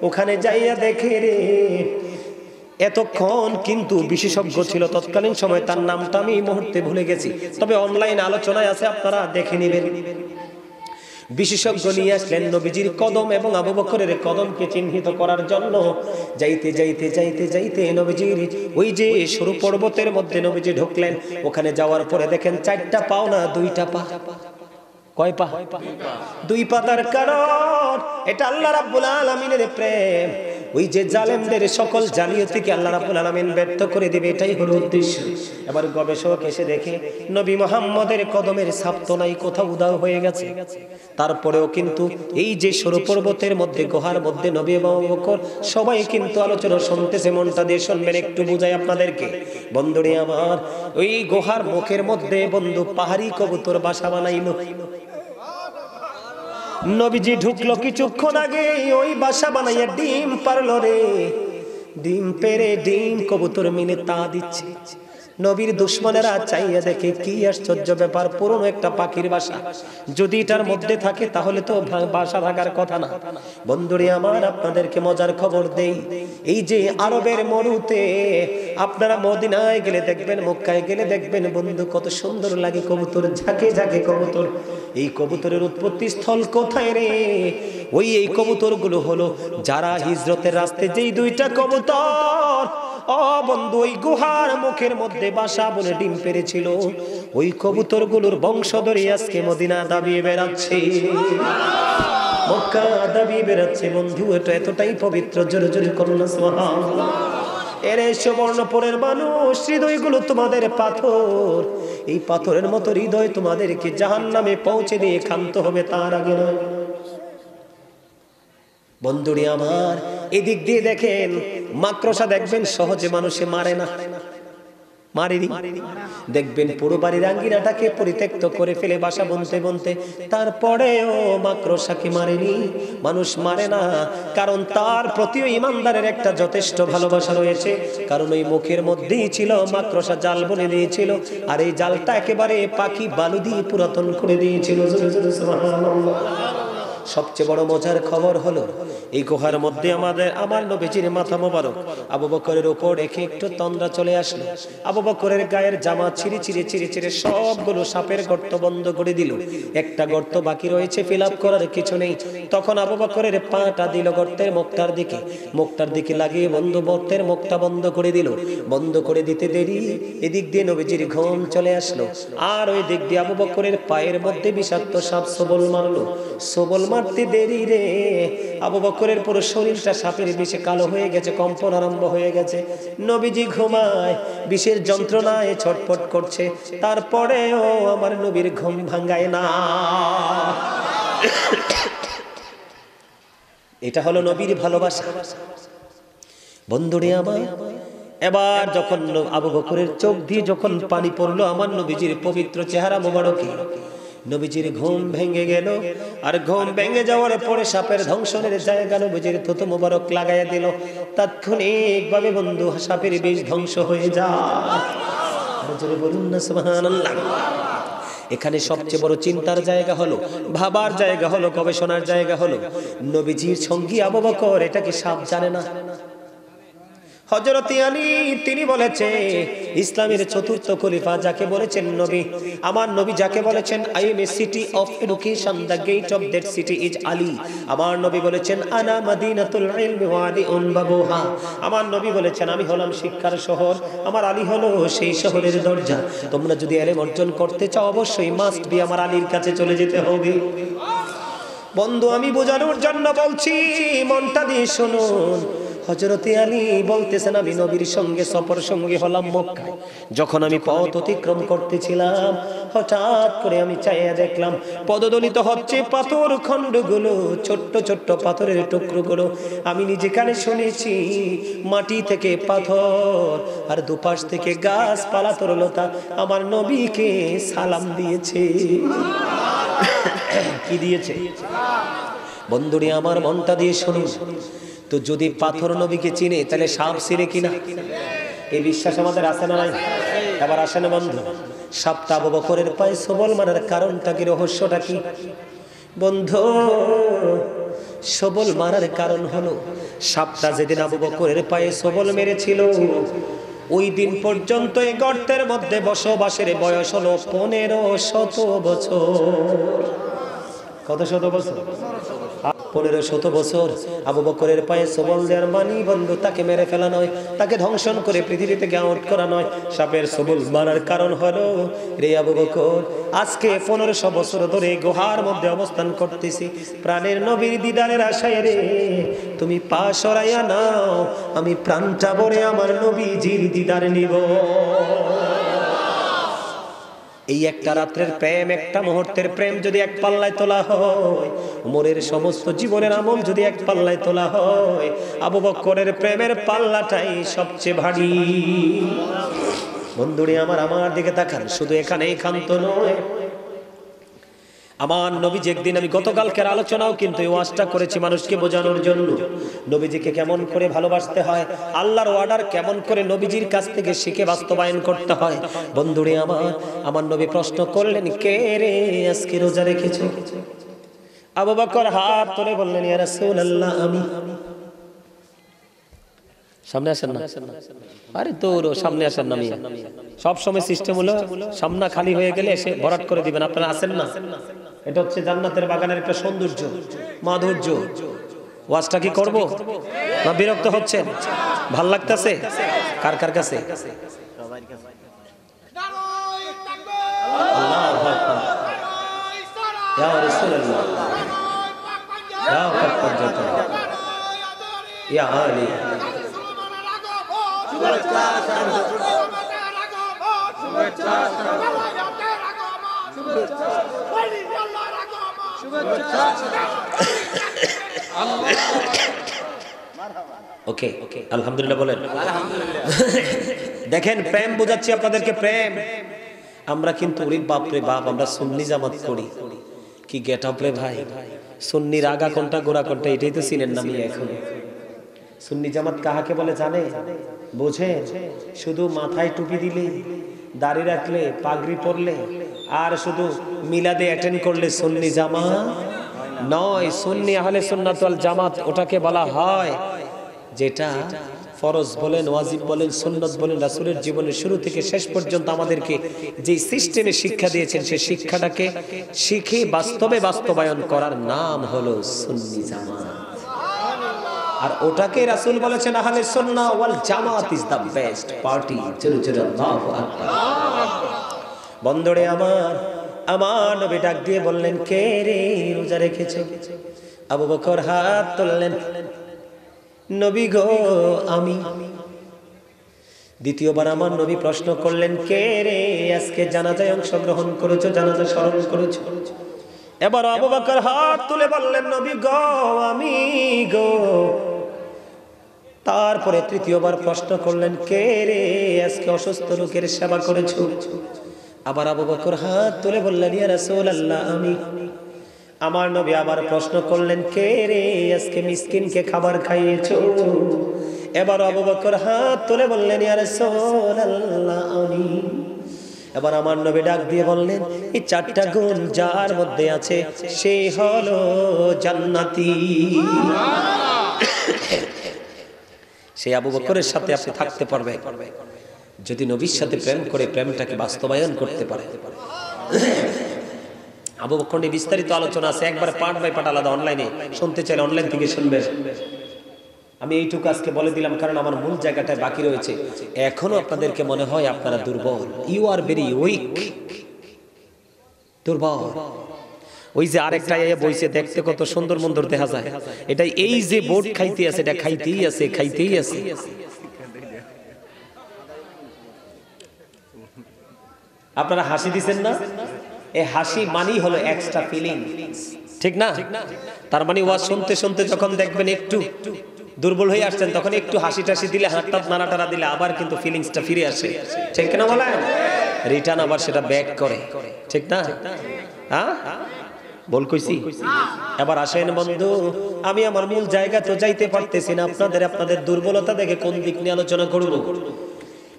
ওখানে যাইয়া দেখে রে এতক্ষণ কিন্তু বিশেষজ্ঞ ছিল তৎকালীন সময়, তার নামটা আমি এই মুহূর্তে ভুলে গেছি, তবে অনলাইন আলোচনায় আছে, আপনারা দেখে নেবেন। বিশেষজ্ঞ নিয়ে আসলেন নবীজির কদম এবং আবু বকরের কদমকে চিহ্নিত করার জন্য। যাইতে যাইতে যাইতে যাইতে নবীজির ওই যে সরু পর্বতের মধ্যে নবীজি ঢুকলেন। ওখানে যাওয়ার পরে দেখেন 4টা পাও না 2টা পা। কয় পা? 2 পা। তার কারণ এটা আল্লাহ রাব্বুল আলামিনের প্রেম। ওই যে জালেমদের সকল জালিয়াতিকে আল্লাহ রাব্বুল আলামিন ব্যর্থ করে দিবে, এটাই হলো উদ্দেশ্য। এবার গবেষক এসে দেখে নবী মুহাম্মদের কদমের ছাপ তো নাই, কোথাও উধাও হয়ে গেছে। তারপরেও কিন্তু এই যে সরু পর্বতের মধ্যে গুহার মধ্যে নবী এবং আবু বকর সবাই কিন্তু আলোচনা শুনতেছে। মনটা দিয়ে শুনবেন, একটু বুঝাই আপনাদেরকে। বন্ধুরে আমার, ওই গুহার মুখের মধ্যে বন্ধু পাহাড়ি কবুতর বাসা বানাইলো। নবীজি ঢুকলো কিছুক্ষণ আগে, ওই বাসা বানাইয়া ডিম পারলো রে। ডিম পেরে ডিম কবুতর মিলে তা দিচ্ছে। নবীর দুশমনেরা চাইয়া দেখে কি আশ্চর্য ব্যাপার, পুরনো একটা পাখির বাসা, যদি এটার মধ্যে থাকে তাহলে তো বাসা থাকার কথা না। বন্ধুরে আমার, আপনাদেরকে মজার খবর দেই, এই যে আরবের মরুতে আপনারা মদিনায় গেলে দেখবেন, মক্কায় গেলে দেখবেন বন্ধু কত সুন্দর লাগে কবুতর, ঝাঁকে ঝাঁকে কবুতর। এই কবুতরের উৎপত্তি স্থল কোথায় রে? ওই এই কবুতরগুলো হলো যারা হিজরতের রাস্তায় যেই 2টা কবুতর ও বন্ধু ওই গুহার মুখের মধ্যে বাসা বলে ডিম পেরেছিল, ওই কবুতরগুলোর বংশধরই আজকে মদিনা দাবিয়ে বেড়াচ্ছে, মক্কা দাবিয়ে বেড়াচ্ছে। বন্ধু এটা এতটাই পবিত্র, জোরে জোরে করুণা সুবহানাল্লাহ। এরে সুবর্ণপুরের মানুষ, হৃদয়গুলো তোমাদের পাথর, এই পাথরের মতো হৃদয় তোমাদেরকে জাহান্নামে পৌঁছে দিয়ে ক্ষান্ত হবে, তার আগে নয়। বন্ধুরে আমার, এদিক দিয়ে দেখেন মাকড়সা দেখবেন সহজে মানুষে মারে না, মারেনি। দেখবেন পুরো বাড়ির আঙ্গিনাটাকে পরিত্যক্ত করে ফেলে বাসা বনতে বনতে, তারপরেও মাকড়সাকে মারেনি, মানুষ মারে না। কারণ তার প্রতিও ইমানদারের একটা যথেষ্ট ভালোবাসা রয়েছে। কারণ ওই মুখের মধ্যেই ছিল মাকড়সা জাল বনে দিয়েছিল, আর এই জালটা একেবারে পাখি বালু দিয়ে পুরাতন করে দিয়েছিল। সবচেয়ে বড় মজার খবর হলো এই গুহার মধ্যে আমার নবীজির মাথা মোবারক আবু বকরের উপর রেখে একটু তন্দ্রা চলে আসলো। আবু বকরের গায়ের জামা ছিঁড়ে ছিঁড়ে ছিঁড়ে ছিঁড়ে সবগুলো সাপের গর্ত বন্ধ করে দিল। একটা গর্ত বাকি রয়েছে, ফিল আপ করার কিছু নেই। তখন আবু বকরের পাটা দিল গর্তের মুখটার দিকে লাগিয়ে বন্ধু গর্তের মুখটা বন্ধ করে দিল। বন্ধ করে দিতে দেরি এদিক দিয়ে নবীজির ঘুম চলে আসলো, আর ওই দিক দিয়ে আবু বকরের পায়ের মধ্যে বিষাক্ত সাপ সবল মারলো। সবল মারতে দেরি রে, আবু বকরের পুরো শরীরটা সাপের বিষে কালো হয়ে গেছে, কম্পন আরম্ভ হয়ে গেছে। নবীজি ঘুমায়, বিষের যন্ত্রণায় ছটফট করছে, তারপরেও আমার নবীর ঘুম ভাঙায় না। এটা হলো নবীর ভালোবাসা। বন্ধুরে আমার, এবার যখন আবু বকরের চোখ দিয়ে যখন পানি পড়লো আমার নবীজির পবিত্র চেহারা মোবারকে, নবীজির ঘুম ভেঙে গেল। আর ঘুম ভেঙে যাওয়ার পরে সাপের ধ্বংসনের জায়গা নবীজির থুতু মোবারক লাগাইয়া দিল। তাৎক্ষণিকভাবে বন্ধু সাপের বিষ ধ্বংস হয়ে যায়। বলুন না সুবহানাল্লাহ। এখানে সবচেয়ে বড় চিন্তার জায়গা হলো, ভাবার জায়গা হলো, গবেষণার জায়গা হলো নবীজির সঙ্গী আবু বকর এটাকে সাপ জানে না। হযরত আলী তিনি বলেছে, ইসলামের চতুর্থ খলিফা যাকে বলেছেন নবী, আমার নবী যাকে বলেছেন I am a city of education, the gate of that city is Ali. আমার নবী বলেছেন আনা মাদিনাতুল ইলমি ওয়া আলিউন বাবুহা। আমার নবী বলেছেন আমি হলাম শিক্ষার শহর, আমার আলী হলো সেই শহরের দরজা। তোমরা যদি ইলম অর্জন করতে চাও অবশ্যই মাস্ট বি আমার আলীর কাছে চলে যেতে হবে। বন্ধু আমি বোঝানোর জন্য বলছি, মনটা দিয়ে শুনুন। হযরত আলী বলতেছেন আমি নবীর সঙ্গে সফর সঙ্গী হলাম মক্কায়। যখন আমি পথ অতিক্রম করতেছিলাম হঠাৎ করে আমি চাইয়া দেখলাম পদদলিত হচ্ছে পাথর খণ্ডগুলো, ছোট্ট ছোট্ট পাথরের টুকরোগুলো। আমি নিজে কানে শুনেছি মাটি থেকে পাথর আর দুপাশ থেকে গাছপালা তরলতা আমার নবীকে সালাম দিয়েছে। কি দিয়েছে? বন্ধুরে আমার, মনটা দিয়ে শুনুন তো, যদি পাথর নবীকে চিনে তাহলে সাপ চিনে কিনা? এই বিশ্বাস আমাদের আছে না নাই? এবার আসেন বন্ধু, সাপটা আবু বকরের পায়ে সবল মারার কারণটা কি, রহস্যটা কি? বন্ধু সবল মারার কারণ হলো সাপটা যেদিন আবু বকরের পায়ে সবল মেরেছিল, ওই দিন পর্যন্ত এই গর্তের মধ্যে বসবাসের বয়স হলো 1500 বছর। কত শত বছর? 1500 বছর। আবু বকরের পায়ে সবল দেওয়ার মানে বন্ধু তাকে মেরে ফেলা নয়, তাকে ধ্বংসন করে পৃথিবী থেকে আউট করা নয়। সাপের সবল মারার কারণ হলো রে আবু বকর, আজকে 1500 বছর ধরে গুহার মধ্যে অবস্থান করতেছি প্রাণের নবীর দিদারের আশায় রে। তুমি পা সরাইয়া নাও, আমি প্রাণটা ভরে আমার নবীজির দিদার নিব। এই একটা রাত্রের প্রেম, একটা মুহূর্তের প্রেম যদি এক পাল্লায় তোলা হয়, ওমরের সমস্ত জীবনের আমল যদি এক পাল্লায় তোলা হয়, আবু বকরের প্রেমের পাল্লাটাই সবচেয়ে ভারী। বন্ধুরে আমার দিকে তাকান, শুধু এখানেই ক্ষান্ত নয়। আমার নবীজি একদিন, আমি গতকালকের আলোচনাও কিন্তু এই ওয়াজটা করেছি মানুষকে বোঝানোর জন্য, নবীজিকে কেমন করে ভালোবাসতে হয়, আল্লাহর অর্ডার কেমন করে নবীজির কাছ থেকে শিখে বাস্তবায়ন করতে হয়। বন্ধুরে আমার নবী প্রশ্ন করলেন, কে রে আজকে রোজা রেখেছো? আবু বকর হাত তুলে বললেন, ইয়া রাসূলুল্লাহ আমি। সামনে আসেন না, আরে তোর সামনে আসেন না। সব সময় সিস্টেম হলো সামনা খালি হয়ে গেলে এসে ভরাট করে দিবেন। আপনারা আসেন না, এটা হচ্ছে জান্নাতের বাগানের একটা সৌন্দর্য, মাধুর্য। ওয়াজটা কি করব না বিরক্ত হচ্ছেন? ভাল লাগতেছে কার কার কাছে? আল্লাহু আকবার, ইয়া রাসূলুল্লাহ, ইয়া পাকপাঞ্জাত, ইয়া আলী। ওকে ওকে, আলহামদুলিল্লাহ বলেন। দেখেন, প্রেম বোঝাচ্ছি আপনাদেরকে, প্রেম। আমরা কিন্তু ওরে বাপ রে বাপ, আমরা সুন্নি জামাত করি, কি গেট আপ রে ভাই। সুন্নির আগা কোনটা গোড়া কোনটা এটাই তো চিনেন না। আমি এখন সুন্নি জামাত কাহাকে বলে জানে? বোঝে? শুধু মাথায় টুপি দিলে, দাড়ি রাখলে, পাগড়ি পরলে আর শুধু মিলাদে অ্যাটেন্ড করলে সুন্নি জামাত নয়। সুন্নি আহলে সুন্নাত ওয়াল জামাত ওটাকে বলা হয় যেটা ফরজ বলেন, ওয়াজিব বলেন, সুন্নত বলেন, রাসূলের জীবনের শুরু থেকে শেষ পর্যন্ত আমাদেরকে যে সিস্টেমে শিক্ষা দিয়েছেন, সেই শিক্ষাটাকে শিখে বাস্তবে বাস্তবায়ন করার নাম হলো সুন্নি জামাত। আর ওটাকে রাসূল বলেছেন আহলে সুন্নাহ ওয়াল জামাত ইজ দ্য বেস্ট পার্টি। চলো চলো, আল্লাহু আকবার। বন্ধুরে আমার নবী ডাক দিয়ে বললেন, কে রে রোজা রেখেছে? আবু বকর হাত তুললেন, নবী গো আমি। দ্বিতীয়বার আমার নবী প্রশ্ন করলেন, কে রে আজকে জানাজায় অংশগ্রহণ করেছো, জানাজা স্মরণ করেছো? এবার আবু বকর হাত তুলে বললেন, নবী গো আমি গো। তারপরে তৃতীয়বার প্রশ্ন করলেন, কে রে আজকে অসুস্থ লোকের সেবা করেছো? আবার আবু বকর হাত তুলে বললেন, ইয়া রাসূলুল্লাহ আমি। আমার নবী আবার প্রশ্ন করলেন, কে রে আজকে মিসকিনকে খাবার খাইয়েছো? এবার আবু বকর হাত তুলে বললেন, ইয়া রাসূলুল্লাহ আমি। এবার আমার নবী ডাক দিয়ে বললেন, এই চারটা গুণ যার মধ্যে আছে সে হলো জান্নাতি। সেই আবু বকরের সাথে আপনি থাকতে পারবে যদি নবীর সাথে প্রেম করে প্রেমটাকে বাস্তবায়ন করতে পারে। আবু বকর নিয়ে বিস্তারিত আলোচনা আছে, একবার পার্ট বাই পার্ট আলাদা। অনলাইনে শুনতে চাইলে অনলাইন থেকে শুনবেন। আমি এইটুকু আজকে বলে দিলাম কারণ আমার মূল জায়গাটায় বাকি রয়েছে। এখনো আপনাদেরকে মনে হয় আপনারা দুর্বল, ইউ আর ভেরি উইক, দুর্বল। ওই যে আরেকটা বইছে, দেখতে কত সুন্দর মন্দর দেখা যায়, এটা এই যে বোর্ড খাইতে আছে, এটা খাইতেই আছে, খাইতেই আছে। আপনারা হাসি দিচ্ছেন না? এই হাসি মানেই হলো এক্সট্রা ফিলিং, ঠিক না? তার মানে ওয়াজ শুনতে শুনতে যখন দেখবেন একটু দুর্বল হয়ে আসছেন, তখন একটু হাসি টাসি দিলে, হাতটা নাড়াটাড়া দিলে আবার কিন্তু ফিলিংসটা ফিরে আসে, ঠিক না? বলেন রিটার্ন আবার সেটা ব্যাক করে, ঠিক না? হ্যাঁ বল কইছি। এবার আসেন বন্ধু, আমি আমার মূল জায়গা তো যাইতে পারতেছি না, আপনাদের দুর্বলতা দেখে কোন দিক নিয়ে আলোচনা করব?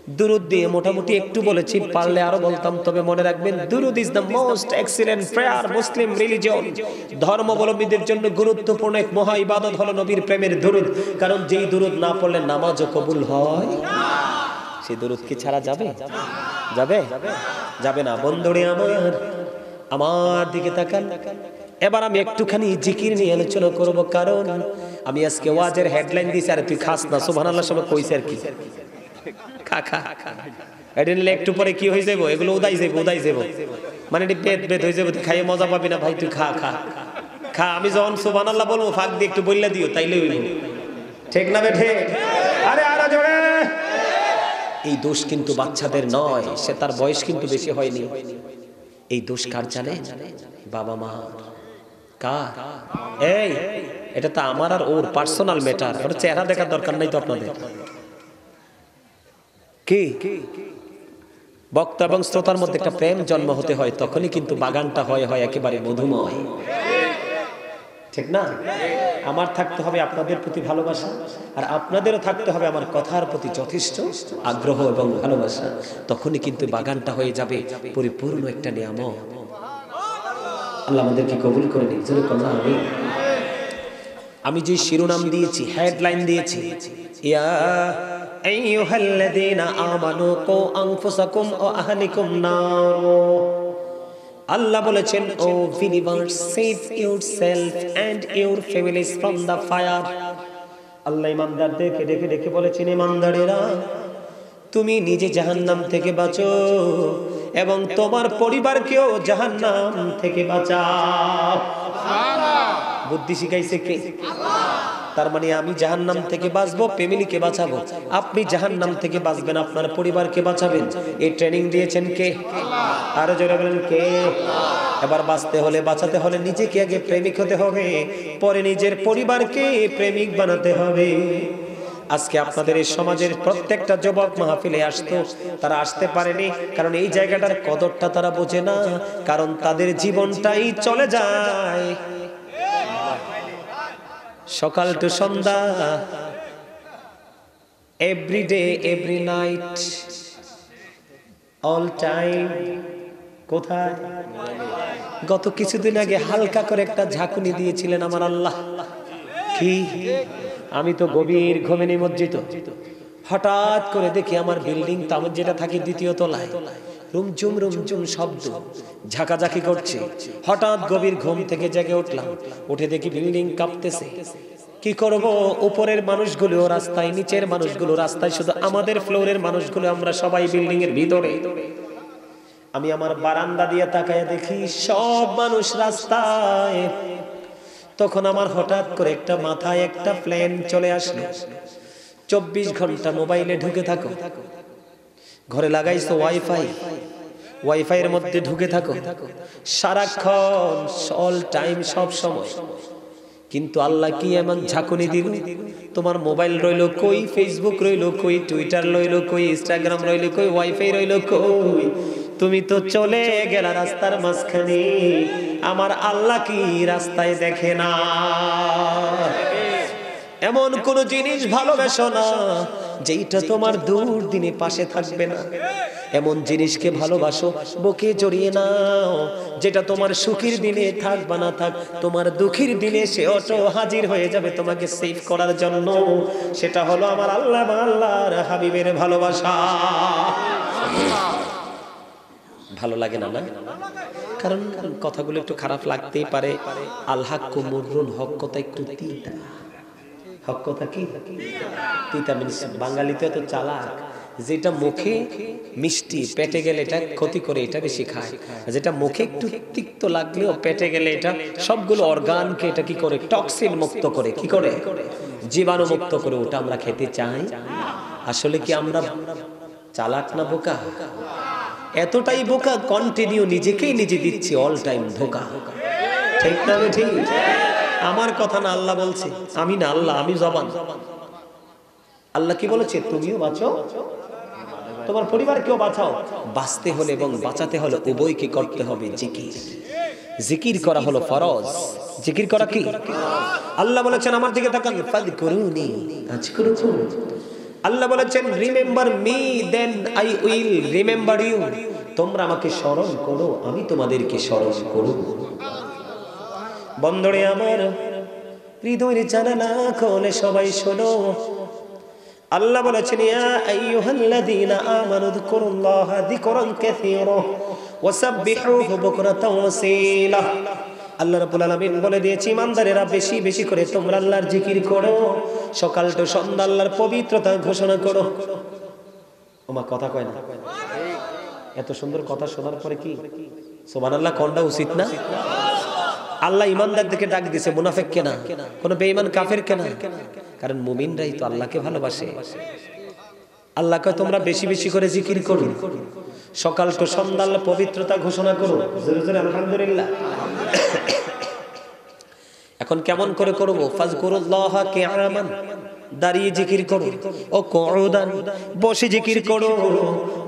দুরুদ দিয়ে মোটামুটি একটু বলেছি, পারলে আরো বলতাম, তবে মনে রাখবেন দুরুদ is the most excellent prayer Muslim religion. ধর্মাবলম্বীদের জন্য গুরুত্বপূর্ণ এক মহা ইবাদত হলো নবীর প্রেমের দুরুদ। কারণ যেই দুরুদ না পড়লে নামাজও কবুল হয় না। সেই দুরুদ কি ছাড়া যাবে? যাবে? যাবে না। বন্ধুরে আমার দিকে তাকান। এবার আমি একটুখানি জিকির নিয়ে আলোচনা করব, কারণ আমি আজকে ওয়াজের হেডলাইন দিয়েছি, আর তুই খাস না সুবহানাল্লাহ সব কইছে আর কি, খা খা এটা নিলে একটু পরে কি হয়ে যাবো, এগুলো উদাই যাবো, মানে পেট পেট হয়ে যাবো, খাইয়ে মজা পাবি না ভাই, তুই খা খা খা। আমি যখন সুবহানাল্লাহ বলবো ফাঁক দিয়ে একটু বললে দিও, তাইলে হইব। ঠিক না বেঠে? আরে আরো জোরে। এই দোষ কিন্তু বাচ্চাদের নয়, সে তার বয়স কিন্তু বেশি হয়নি। এই দোষ কার জানে? বাবা মা। কার? এই এটা তো আমার আর ওর পার্সোনাল ম্যাটার, ওর চেহারা দেখার দরকার নাই তো আপনাদের। কি বক্তা এবং শ্রোতার মধ্যে একটা প্রেম জন্ম হতে হয়, তখনই কিন্তু বাগানটা হয় একেবারে মধুময়। ঠিক না? আমার থাকতে হবে আপনাদের প্রতি ভালোবাসা, আর আপনাদেরও থাকতে হবে আমার কথার প্রতি যথেষ্ট আগ্রহ এবং ভালোবাসা। তখনই কিন্তু বাগানটা হয়ে যাবে পরিপূর্ণ একটা নিয়ামত। আল্লাহ আমাদেরকে কবুল করে নিন। আমি যে শিরোনাম দিয়েছি, হেডলাইন দিয়েছি, ইয়া আইয়ুহাল্লাযীনা আমানু কু আনফুসাকুম ওয়া আহলিকুম নার। আল্লাহ বলেছেন, O believers, save yourself and your families from the fire. আল্লাহ ইমানদারদেরকে ডেকে বলেছেন, ইমানদারেরা তুমি নিজে জাহান্নাম থেকে বাঁচো এবং তোমার পরিবারকেও জাহান্নাম থেকে বাঁচাও। বুদ্ধি শিখাইছে কে? তার মানে আমি জাহান্নাম থেকে বাঁচবো, ফ্যামিলিকে বাঁচাবো। আপনি জাহান্নাম থেকে বাঁচবেন, আপনার পরিবারকে বাঁচাবেন। এই ট্রেনিং দিয়েছেন কে? আরো জোরে বলেন কে? এবার বাঁচতে হলে, বাঁচাতে হলে নিজেকে আগে প্রেমিক হতে হবে, পরে নিজের পরিবারকে প্রেমিক বানাতে হবে। আজকে আপনাদের এই সমাজের প্রত্যেকটা যুবক মাহফিলে আসতো, তারা আসতে পারেনি কারণ এই জায়গাটার কদরটা তারা বোঝে না, কারণ তাদের জীবনটাই চলে যায় সকাল টু সন্ধ্যা, every day every night, all time. কোথায়? গত কিছুদিন আগে হালকা করে একটা ঝাঁকুনি দিয়েছিলেন আমার আল্লাহ। কি? আমি তো গভীর ঘুমে নিমজ্জিত, হঠাৎ করে দেখি আমার বিল্ডিং, তো আমি যেটা থাকি দ্বিতীয় তলায়, রুমঝুম শব্দ, ঝাঁকাঝাঁকি করছে। হঠাৎ গভীর ঘুম থেকে জেগে উঠলাম, উঠে দেখি বিল্ডিং কাঁপতেছে। কি করব? উপরের মানুষগুলো রাস্তায়, নিচের মানুষগুলো রাস্তায়, শুধু আমাদের ফ্লোরের মানুষগুলো আমরা সবাই বিল্ডিং এর ভিতরে। আমি আমার বারান্দা দিয়ে তাকায় দেখি সব মানুষ রাস্তায়। তখন আমার হঠাৎ করে একটা মাথায় একটা প্ল্যান চলে আসলো, 24 ঘন্টা মোবাইলে ঢুকে থাকো, ঘরে লাগাইছো ওয়াইফাই এর মধ্যে ঢুকে থাকো সারাক্ষণ, অল টাইম, সব সময়। কিন্তু আল্লাহ কি এমন ঝাঁকুনি দিল, তোমার মোবাইল রইল কই, ফেসবুক রইল কই, টুইটার রইল কই, ইনস্টাগ্রাম রইল কই, ওয়াইফাই রইল কই, তুমি তো চলে গেলা রাস্তার মাঝখানে। আমার আল্লাহ কি রাস্তায় দেখে না? এমন কোন জিনিস ভালোবাসো না যেটা তোমার দুর্দিনে পাশে থাকবে না। এমন জিনিসকে ভালোবাসো, বুকে জড়িয়ে নাও, যেটা তোমার সুখের দিনে থাক বা না থাক, তোমার দুঃখের দিনে সে অটো হাজির হয়ে যাবে তোমাকে সেভ করার জন্য। সেটা হলো আমার আল্লাহ বা আল্লাহর হাবিবের ভালোবাসা। ভালো লাগে না? না, কারণ কথাগুলো একটু খারাপ লাগতেই পারে। আল হাক্কু মুররুন, হক কথা একটু তিতা। হক কথা কি? তিতা মিনস বাঙালিতে তো চালাক, যেটা মুখে মিষ্টি পেটে গেলে এটা ক্ষতি করে, এটা বেশি খায়। যেটা মুখে একটু তিক্ত লাগলেও পেটে গেলে এটা সবগুলো অর্গানকে এটা কি করে? টক্সিন মুক্ত করে, কি করে? জীবাণু মুক্ত করে। ওটা আমরা খেতে চাই। আসলে কি আমরা চালাক না বোকা? এতটাই বোকা, কন্টিনিউ নিজেকেই নিজে দিচ্ছি অল টাইম ধোকা। ঠিক না? ঠিক। আমার কথা না, আল্লাহ বলছে, আমি না, আল্লাহ, আমি জবান। আল্লাহ কি বলেছে? তুমিও বাঁচো, তোমার পরিবারকেও বাঁচাও। বাঁচতে হলে এবং বাঁচাতে হলে উভয়কে করতে হবে জিকির। জিকির করা হলো ফরজ। জিকির করা কি? আল্লাহ বলেছেন, আমার দিকে তাকান, ফাযকুরুনি আযকুরুকুম, আল্লাহ বলেছেন remember me then I will remember you. তোমরা আমাকে স্মরণ করো, আমি তোমাদেরকে স্মরণ করব। বন্ধুরে আমার, হৃদয়ের জানালা খুলে সবাই শোনো। আল্লাহ বলেছেন ইয়া আইয়ুহাল্লাযীনা আমানু যকুরুল্লাহা যিকরান কাসীরা ওয়াসাব্বিহুহু বুকরাতাও ওয়াসীলা। আল্লাহ রাব্বুল আলামিন বলে দিয়েছি ইমানদারেরা বেশি বেশি করে তোমরা আল্লাহর জিকির করো, সকাল তো সন্ধ্যা আল্লাহর পবিত্রতা ঘোষণা করো। ওমা কথা কয় না, এত সুন্দর কথা শোনার পরে কি সুবহানাল্লাহ কোনটা উচিত না? আল্লাহ ইমানদারদেরকে ডাক দিয়েছে, মুনাফিককে না, কোন বেঈমান কাফেরকে না। কারণ মুমিনরাই তো আল্লাহকে ভালোবাসে। আল্লাহ কয় তোমরা বেশি বেশি করে জিকির করো, সকাল তো সন্ধ্যা আল্লাহর পবিত্রতা ঘোষণা করো। জোরে জোরে আলহামদুলিল্লাহ। এখন কেমন করে করব? ফাজকুরুল্লাহা কিয়ামান, দাঁড়িয়ে জিকির করো, ও কুউদান, বসে জিকির করো,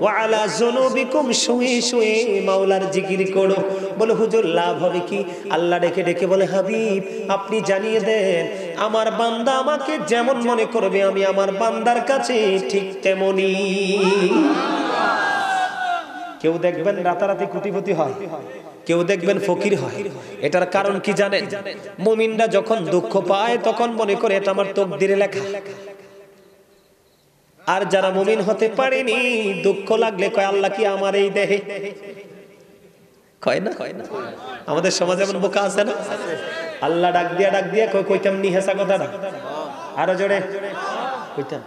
ওয়া আলা যুনুবিকুম, শুয়ে শুয়ে মাওলার জিকির করো। বলে হুজুর লাভ হবে কি? আল্লাহ ডেকে ডেকে বলে হাবিব আপনি জানিয়ে দেন আমার বান্দা আমাকে যেমন মনে করবে আমি আমার বান্দার কাছে ঠিক তেমনি। কেউ দেখবেন রাতারাতি কোটিপতি হয়, কেউ দেখবেন ফকির হয়। এটার কারণ কি জানেন? মুমিনরা যখন দুঃখ পায় তখন মনে করে এটা আমার তকদিরে লেখা। আর যারা মুমিন হতে পারেনি দুঃখ লাগলে কয় আল্লাহ কি আমার এই দেহে? কয় না? আমাদের সমাজে এমন বোকা আছে না? আল্লাহ ডাক দিয়া কয় কইতাম নি হেসা কথাটা, আরো জোরে কইতাম।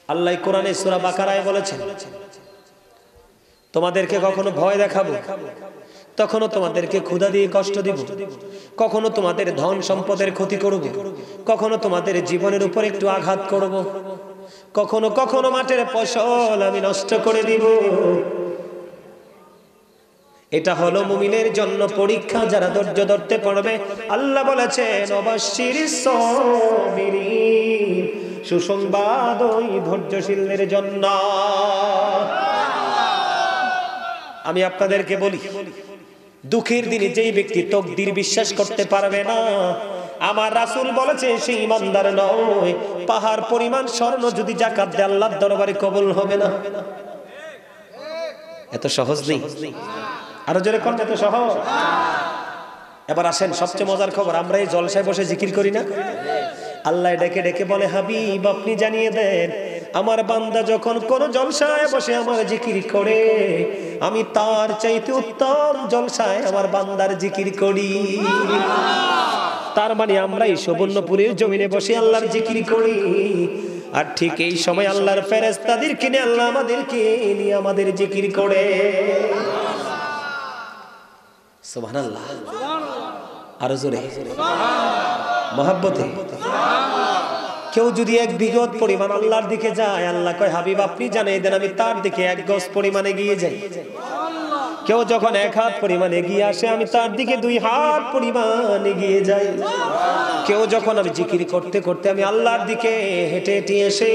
আল্লাহ কোরআনে সূরা বাকারায় বলেছেন তোমাদেরকে কখনো ভয় দেখাবো, তখনও তোমাদেরকে ক্ষুধা দিয়ে কষ্ট দিব, কখনো তোমাদের ধন সম্পদের ক্ষতি করব, কখনো তোমাদের জীবনের উপর একটু আঘাত করব, কখনো কখনো মাঠের ফসল আমি নষ্ট করে দিব। এটা হলো মুমিনের জন্য পরীক্ষা, যারা ধৈর্য ধরতে পারবে। আল্লাহ বলেছেন অবাশশিরিস সাবিরিন, সুসংবাদ ওই ধৈর্যশীলদের জন্য। আমি আপনাদেরকে বলি দুঃখের দিনে যেই ব্যক্তি তকদির বিশ্বাস করতে পারবে না, আমার রাসূল বলেছে সে ঈমানদার নয়। পাহাড় পরিমাণ স্বর্ণ যদি যাকাত দেয় আল্লাহর দরবারে কবুল হবে না। এত সহজ নেই। আরো জোরে কোন এত সহজ? এবার আসেন সবচেয়ে মজার খবর, আমরা এই জলসায় বসে জিকির করি না? আল্লাহ ডেকে ডেকে বলে হাবিব আপনি জানিয়ে দেন আমার বান্দা যখন কোন জলসায় বসে আমার জিকির করে আমি তার চাইতে উত্তম জলসায় আমার বান্দার জিকির করি। তার মানে আমরা এই সুবর্ণপুরের জমিনে বসে আল্লাহর জিকির করি, আর ঠিক এই সময় আল্লাহর ফেরেশতাদেরকে নিয়ে আল্লাহ আমাদেরকে নিয়ে আমাদের জিকির করে। সুবহানাল্লাহ, আরো জোরে মহব্বতে। কেউ যদি এক বিগত পরিমাণ আল্লাহর দিকে যায় আল্লাহ কয় হাবিব আপনি জানিয়ে দেন আমি তার দিকে এক গজ পরিমাণ এগিয়ে যাই। কেউ যখন এক হাত পরিমাণ এগিয়ে আসে আমি তার দিকে 2 হাত পরিমাণ এগিয়ে যাই। কেউ যখন আমি জিকির করতে করতে আমি আল্লাহর দিকে হেঁটে হেঁটে এসে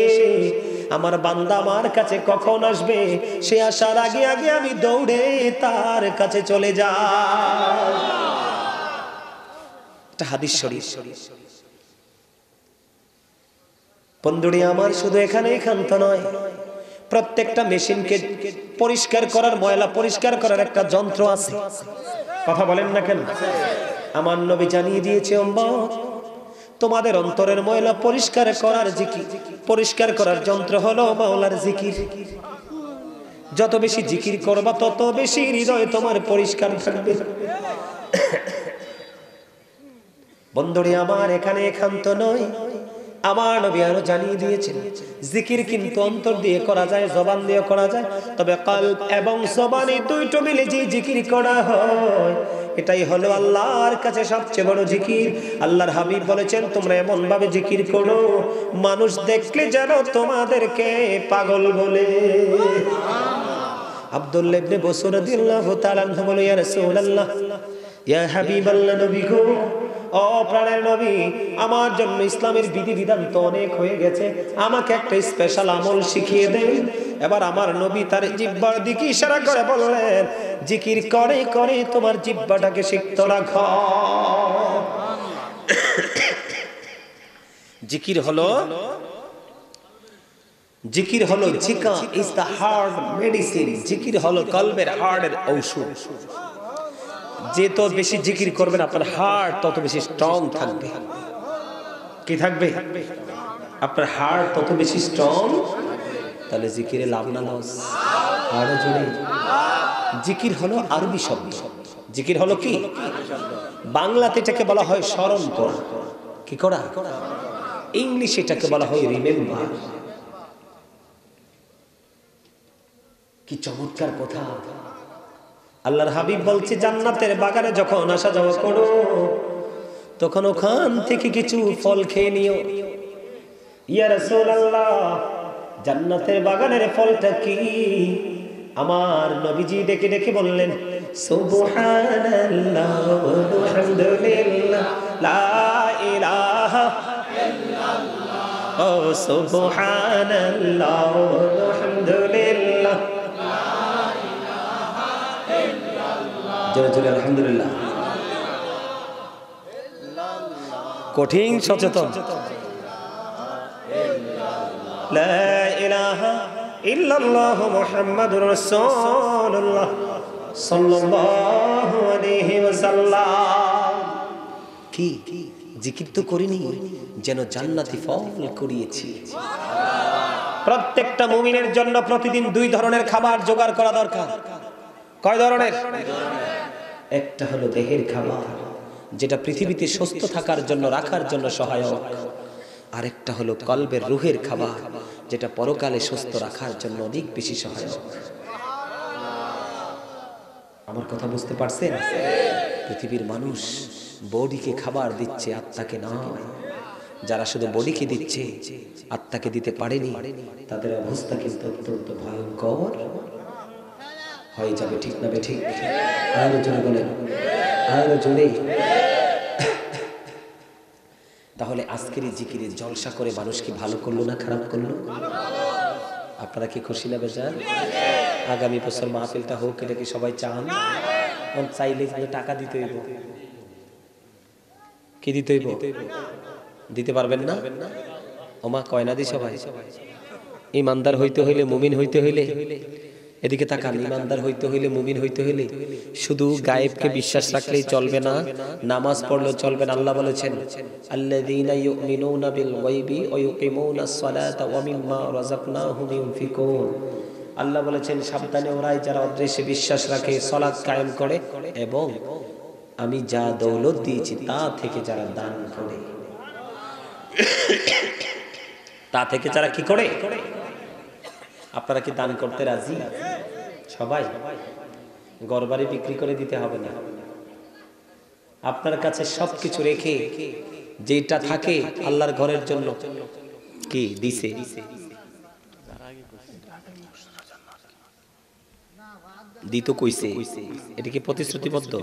আমার বান্দা আমার কাছে কখন আসবে সে আসার আগে আগে আমি দৌড়ে তার কাছে চলে যাই। এটা হাদিস শরীফ। বন্ধুরে আমার শুধু এখানে ক্ষান্ত নয়, প্রত্যেকটা মেশিনকে পরিষ্কার করার ময়লা পরিষ্কার করার একটা যন্ত্র আছে। কথা বলেন না কেন? আমার নবী জানিয়ে দিয়েছে উম্মত তোমাদের অন্তরের ময়লা পরিষ্কার করার জিকির, পরিষ্কার করার যন্ত্র হলো মাওলার জিকির। যত বেশি জিকির করবা তত বেশি হৃদয় তোমার পরিষ্কার থাকবে। বন্ধুরে আমার এখানে ক্ষান্ত নয়, আমার নবী আরো জানিয়ে দিয়েছেন জিকির কিন্তু অন্তর দিয়ে করা যায়, জবান দিয়ে করা যায়, তবে কলব এবং জবানে দুইটো মিলে যে জিকির করা হয় এটাই হলো আল্লাহর কাছে সবচেয়ে বড় জিকির। আল্লাহর হাবিব বলেছেন তোমরা এমন ভাবে জিকির করো মানুষ দেখলে যেন তোমাদেরকে পাগল বলে। আব্দুল্লাহ ইবনে বসর রাদিয়াল্লাহু তাআলা আনহু বলে ইয়া রাসূলুল্লাহ ইয়া হাবিবাল্লাহ নবী গো, ও প্রাণের নবী আমার জন্য ইসলামের বিধিবিধান তো অনেক হয়ে গেছে, আমাকে একটা স্পেশাল আমল শিখিয়ে দেন। এবার আমার নবী তার জিহ্বার দিকে ইশারা করে বললেন জিকির করে করে তোমার জিহ্বাটাকে সিক্ত রাখো। জিকির হলো Zika is the heart medicine. জিকির হলো কলবের হার্টের ঔষধ। যে তো বেশি জিকির করবেন আপনার হার্ট তত বেশি স্ট্রং থাকবে। কি থাকবে? আপনার হার্ট তত বেশি স্ট্রং। তাহলে জিকিরে লাভ না লস? আরো জোরে। জিকির হলো আরবি শব্দ। জিকির হলো কি? বাংলাতে এটাকে বলা হয় স্মরণ করা। কি করা? ইংলিশে এটাকে বলা হয় রিমেম্বার। কি চমৎকার কথা! আল্লাহর হাবিব বলছে জান্নাতের বাগানে যখন আসা যাওয়া করো তখন ওখান থেকে কিছু ফল খেয়ে নিও। ইয়া রাসূলুল্লাহ, জান্নাতের বাগানের ফলটা কি? আমার নবীজি ডেকে ডেকে বললেন সুবহানাল্লাহ আলহামদুলিল্লাহ লা ইলাহা ইল্লাল্লাহ। ও সুবহানাল্লাহ আলহামদুলিল্লাহ লা ইলাহা ইল্লাল্লাহ। জোরে জোরে আলহামদুলিল্লাহ। কঠিন সচেতন। লা ইলাহা ইল্লাল্লাহ মুহাম্মাদুর রাসূলুল্লাহ সাল্লাল্লাহু আলাইহি ওয়াসাল্লাম। কি জিকির তো করিনি, যেন জান্নাতি ফল করিয়েছি। প্রত্যেকটা মুমিনের জন্য প্রতিদিন 2 ধরনের খাবার জোগাড় করা দরকার। কয় ধরনের? একটা হলো দেহের খাবার, যেটা পৃথিবীতে সুস্থ থাকার জন্য রাখার জন্য সহায়ক। আরেকটা হলো কলবের রুহের খাবার, যেটা পরকালে সুস্থ রাখার জন্য অনেক বেশি সহায়ক। আমার কথা বুঝতে পারছেন? পৃথিবীর মানুষ বডিকে খাবার দিচ্ছে, আত্মাকে নয়। যারা শুধু বডিকে দিচ্ছে, আত্মাকে দিতে পারেনি, তাদের অবস্থা কিন্তু অত্যন্ত ভয়ঙ্কর হয়ে যাবে। ঠিক না ঠিক? আরো জোরে বলেন, আরো জোরে। তাহলে আজকের এই জিকিরে জলসা করে মানুষ কি ভালো করলো না খারাপ করলো? আপনারা কি খুশি না বেজার? আগামী বছর মাহফিলটা হোক, এটা কি সবাই চান? চাইলে টাকা দিতে হইব। কি দিতে হইব? দিতে পারবেন না? ওমা কয় না দি সবাই। ইমানদার হইতে হইলে, মুমিন হইতে হইলে, এদিকে তাকান, ইমানদার হইতে হইলে, মুমিন হইতে হইলে শুধু গায়েবকে বিশ্বাস রাখলেই চলবে না, নামাজ পড়লেও চলবে না। আল্লাহ বলেছেন আল্লাযীনা ইউমিনুনা বিল গায়বি ওয়া ইউকিমুনাস সালাতা ওয়া মিম্মা রাযাকনাহুম ইউনফিকুন। আল্লাহ বলেছেন সাবধানে ওরাই যারা অদৃশ্যে বিশ্বাস রাখে, সালাত কায়েম করে এবং আমি যা দৌলত দিয়েছি তা থেকে যারা দান করে। তা থেকে যারা কি করে? আপনারা কি দান করতে রাজি? সবাই? ঘরবাড়ি বিক্রি করে দিতে হবে না। আপনার কাছে সবকিছু রেখে যেটা থাকে আল্লাহর ঘরের জন্য কি দিছে? দিত কইছে, এটা কি প্রতিশ্রুতিবদ্ধ?